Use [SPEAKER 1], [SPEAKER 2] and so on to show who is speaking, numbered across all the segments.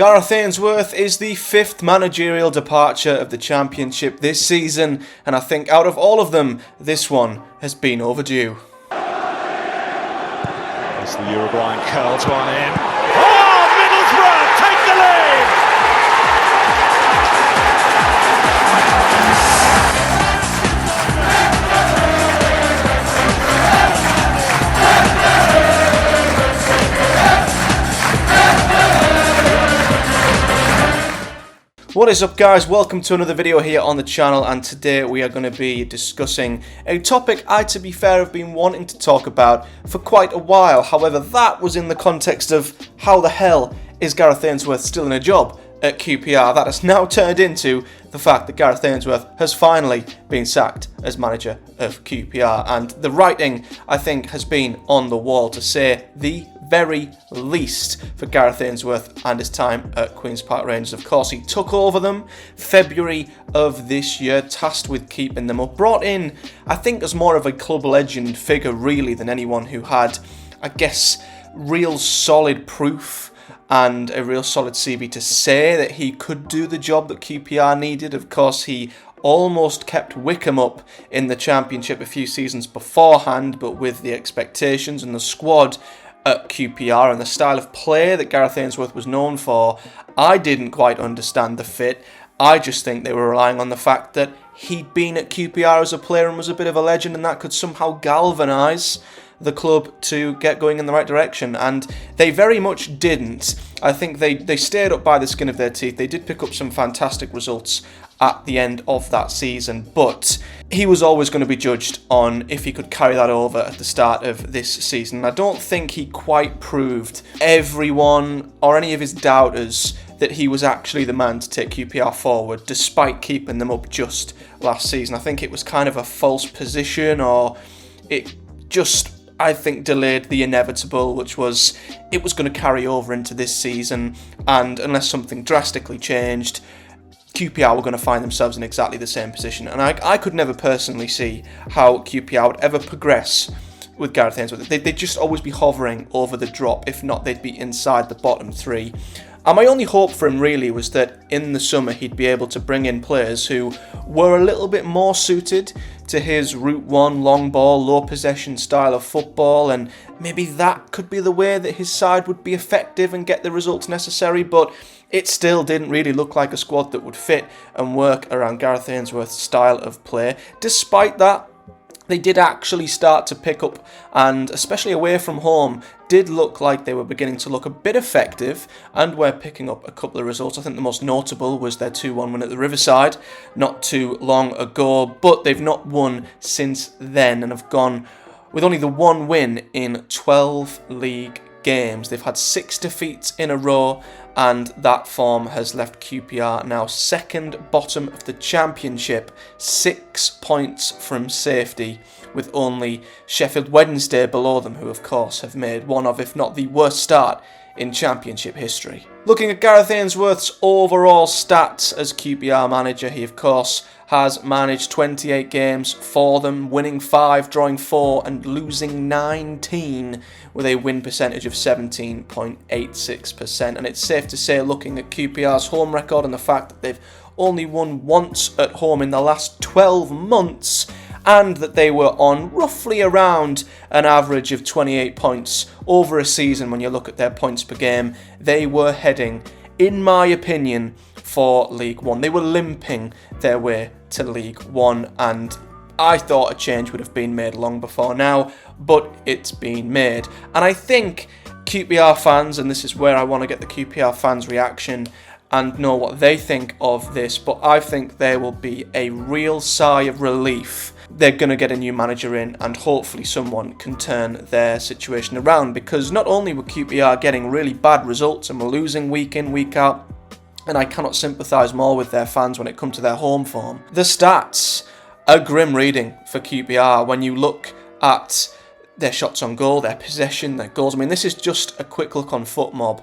[SPEAKER 1] Gareth Ensworth is the fifth managerial departure of the Championship this season, and I think out of all of them, this one has been overdue.
[SPEAKER 2] As the Uruguayan curls one in. Oh, Middlesbrough take the lead!
[SPEAKER 1] What is up, guys? Welcome to another video here on the channel, and today we are going to be discussing a topic I, to be fair, have been wanting to talk about for quite a while. However, that was in the context of how the hell is Gareth Ensworth still in a job at QPR. That has now turned into the fact that Gareth Ensworth has finally been sacked as manager of QPR, and the writing, I think, has been on the wall, to say the very least, for Gareth Ainsworth and his time at Queen's Park Rangers. Of course, he took over them February of this year, tasked with keeping them up, brought in, I think, as more of a club legend figure really than anyone who had, I guess, real solid proof and a real solid CV to say that he could do the job that QPR needed. Of course, he almost kept Wycombe up in the Championship a few seasons beforehand, but with the expectations and the squad at QPR and the style of play that Gareth Ainsworth was known for, I didn't quite understand the fit. I just think they were relying on the fact that he'd been at QPR as a player and was a bit of a legend, and that could somehow galvanise the club to get going in the right direction, and they very much didn't. I think they stayed up by the skin of their teeth. They did pick up some fantastic results at the end of that season, but he was always going to be judged on if he could carry that over at the start of this season. I don't think he quite proved everyone or any of his doubters that he was actually the man to take QPR forward, despite keeping them up just last season. I think it was kind of a false position, or it just, I think, delayed the inevitable, which was it was going to carry over into this season, and unless something drastically changed, QPR were going to find themselves in exactly the same position. And I could never personally see how QPR would ever progress with Gareth Ainsworth. They'd just always be hovering over the drop. If not, they'd be inside the bottom three. And my only hope for him really was that in the summer he'd be able to bring in players who were a little bit more suited to his Route 1 long ball, low possession style of football, and maybe that could be the way that his side would be effective and get the results necessary. But it still didn't really look like a squad that would fit and work around Gareth Ainsworth's style of play. Despite that, they did actually start to pick up, and especially away from home, did look like they were beginning to look a bit effective and were picking up a couple of results. I think the most notable was their 2-1 win at the Riverside not too long ago, but they've not won since then and have gone with only the one win in 12 league games. They've had 6 defeats in a row, and that form has left QPR now second bottom of the Championship, 6 points from safety, with only Sheffield Wednesday below them, who of course have made one of, if not the worst start in Championship history. Looking at Gareth Ainsworth's overall stats as QPR manager, he of course has managed 28 games for them, winning 5, drawing 4 and losing 19, with a win percentage of 17.86%. And it's safe to say, looking at QPR's home record and the fact that they've only won once at home in the last 12 months, and that they were on roughly around an average of 28 points over a season when you look at their points per game, they were heading, in my opinion, for League One. They were limping their way to League One, and I thought a change would have been made long before now, but it's been made. And I think QPR fans, and this is where I want to get the QPR fans' reaction and know what they think of this, but I think there will be a real sigh of relief. They're going to get a new manager in, and hopefully someone can turn their situation around, because not only were QPR getting really bad results and were losing week in, week out, and I cannot sympathise more with their fans when it comes to their home form, the stats are grim reading for QPR when you look at their shots on goal, their possession, their goals. I mean, this is just a quick look on FootMob.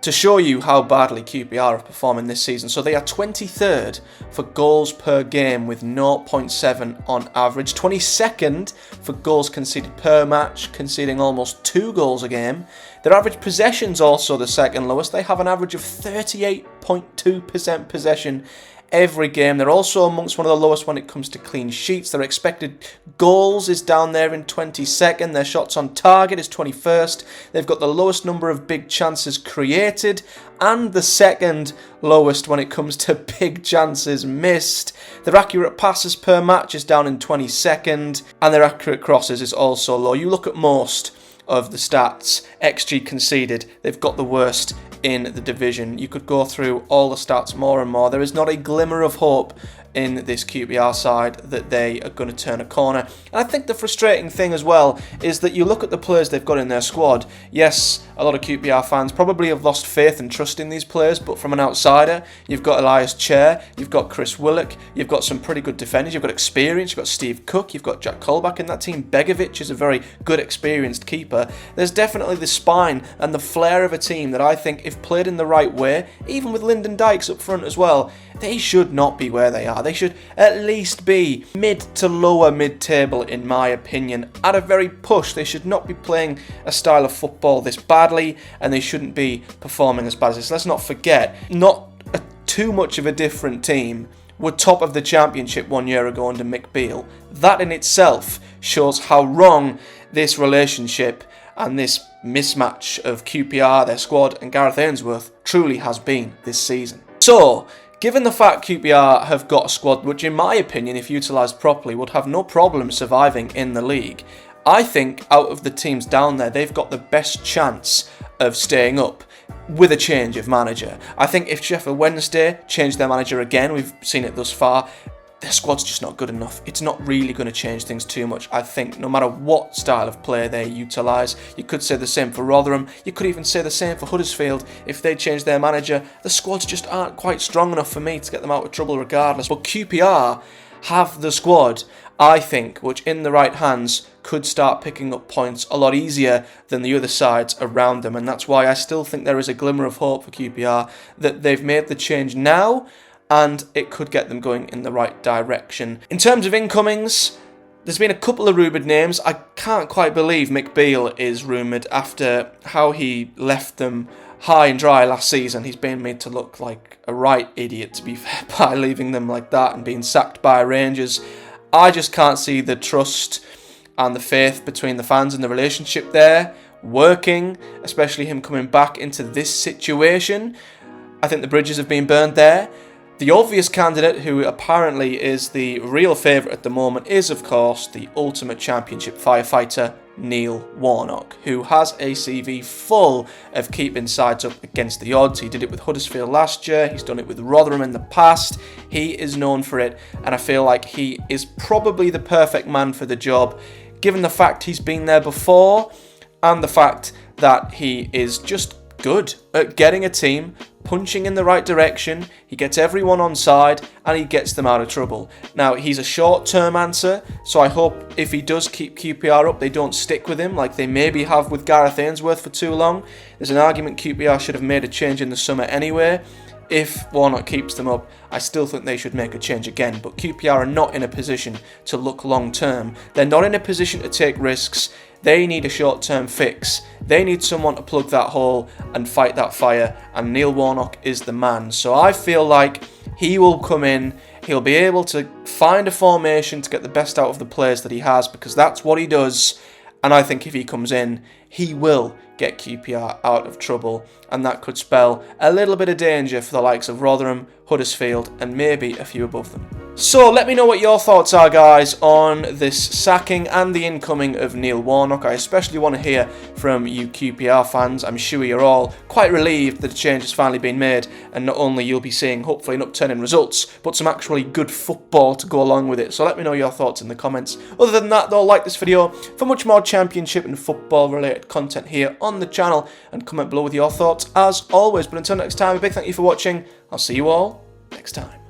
[SPEAKER 1] to show you how badly QPR are performing this season. So they are 23rd for goals per game with 0.7 on average, 22nd for goals conceded per match, conceding almost 2 goals a game. Their average possession's also the second lowest. They have an average of 38.2% possession every game. They're also amongst one of the lowest when it comes to clean sheets. Their expected goals is down there in 22nd. Their shots on target is 21st. They've got the lowest number of big chances created and the second lowest when it comes to big chances missed. Their accurate passes per match is down in 22nd, and their accurate crosses is also low. You look at most of the stats, XG conceded, they've got the worst in the division. You could go through all the stats more and more. There is not a glimmer of hope in this QPR side that they are going to turn a corner. And I think the frustrating thing as well is that you look at the players they've got in their squad. Yes, a lot of QPR fans probably have lost faith and trust in these players, but from an outsider, you've got Elias Chair, you've got Chris Willock, you've got some pretty good defenders, you've got experience, you've got Steve Cook, you've got Jack Colback in that team. Begovic is a very good experienced keeper. There's definitely the spine and the flair of a team that I think, if played in the right way, even with Lyndon Dykes up front as well, they should not be where they are. They should at least be mid to lower mid-table, in my opinion. At a very push, they should not be playing a style of football this badly, and they shouldn't be performing as bad as this. Let's not forget, not too much of a different team were top of the championship 1 year ago under Mick Beale. That in itself shows how wrong this relationship and this mismatch of QPR, their squad, and Gareth Ainsworth truly has been this season. So, given the fact QPR have got a squad which, in my opinion, if utilised properly, would have no problem surviving in the league, I think out of the teams down there, they've got the best chance of staying up with a change of manager. I think if Sheffield Wednesday changed their manager again, we've seen it thus far, their squad's just not good enough. It's not really going to change things too much. I think no matter what style of play they utilise, you could say the same for Rotherham, you could even say the same for Huddersfield. If they change their manager, the squads just aren't quite strong enough for me to get them out of trouble regardless. But QPR have the squad, I think, which in the right hands could start picking up points a lot easier than the other sides around them. And that's why I still think there is a glimmer of hope for QPR, that they've made the change now, and it could get them going in the right direction. In terms of incomings, there's been a couple of rumoured names. I can't quite believe Mick Beale is rumoured after how he left them high and dry last season. He's been made to look like a right idiot, to be fair, by leaving them like that and being sacked by Rangers. I just can't see the trust and the faith between the fans and the relationship there working, especially him coming back into this situation. I think the bridges have been burned there. The obvious candidate, who apparently is the real favourite at the moment, is of course the ultimate championship firefighter, Neil Warnock, who has a CV full of keeping sides up against the odds. He did it with Huddersfield last year, he's done it with Rotherham in the past, he is known for it, and I feel like he is probably the perfect man for the job, given the fact he's been there before, and the fact that he is just good at getting a team punching in the right direction. He gets everyone on side and he gets them out of trouble. Now, he's a short-term answer, so I hope if he does keep QPR up, they don't stick with him like they maybe have with Gareth Ensworth for too long. There's an argument QPR should have made a change in the summer anyway. If Warnock keeps them up, I still think they should make a change again, but QPR are not in a position to look long-term. They're not in a position to take risks. They need a short-term fix. They need someone to plug that hole and fight that fire, and Neil Warnock is the man. So I feel like he will come in, he'll be able to find a formation to get the best out of the players that he has, because that's what he does. And I think if he comes in, he will get QPR out of trouble, and that could spell a little bit of danger for the likes of Rotherham, Huddersfield, and maybe a few above them. So let me know what your thoughts are, guys, on this sacking and the incoming of Neil Warnock. I especially want to hear from you QPR fans. I'm sure you're all quite relieved that the change has finally been made, and not only you'll be seeing hopefully an upturn in results, but some actually good football to go along with it. So let me know your thoughts in the comments. Other than that though, like this video for much more championship and football related content here on the channel, and comment below with your thoughts as always. But until next time, a big thank you for watching. I'll see you all next time.